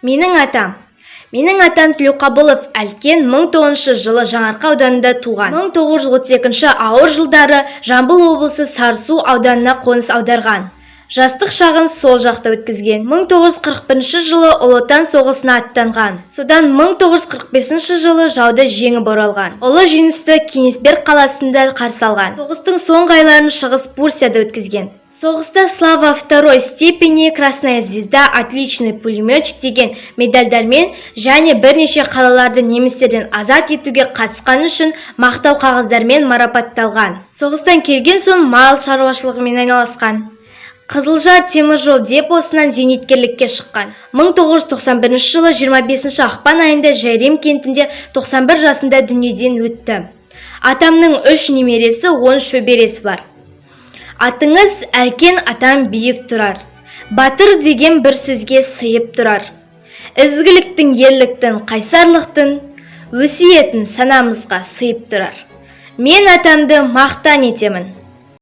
Менің атам Тілеуқабылов Әлкен 1900 жылы Жаңарқа ауданында туған. 1932 ауыр жылдары Жамбыл облысы Сарысу ауданына қоныс аударған. Жастық шағын сол жақта өткізген. 1941 жылы Ұлы Отан соғысына аттанған. Содан 1945 жылы жауды жеңіп оралған. Ұлы жеңісті Кенесберг қаласында қарсы алған. Соғыстың соңғы айларын Шығыс Пруссияда өткізген. Соғыста слава второй степени, Красная звезда, отличный пулеметчик деген медальдармен және бірнеше қалаларды немістерден азат етуге қатысқаны үшін мақтау қағаздармен марапатталған. Соғыстан келген соң мал шаруашылығымен айналысқан. Қызылжар теміржол депосынан зейнеткерлікке шыққан. 1991 жылы 25 ақпан айында Жәйрем кентінде 91 жасында дүниеден өтті. Атамның 3 немересі, 10 шөбересі бар. Атыңыз Әлкен, атам биік тұрар. Батыр деген бір сөзге сыйып тұрар. Ізгіліктің, ерліктің, қайсарлықтың өсиетін санамызға сыйып тұрар. Мен атамды мақтан етемін.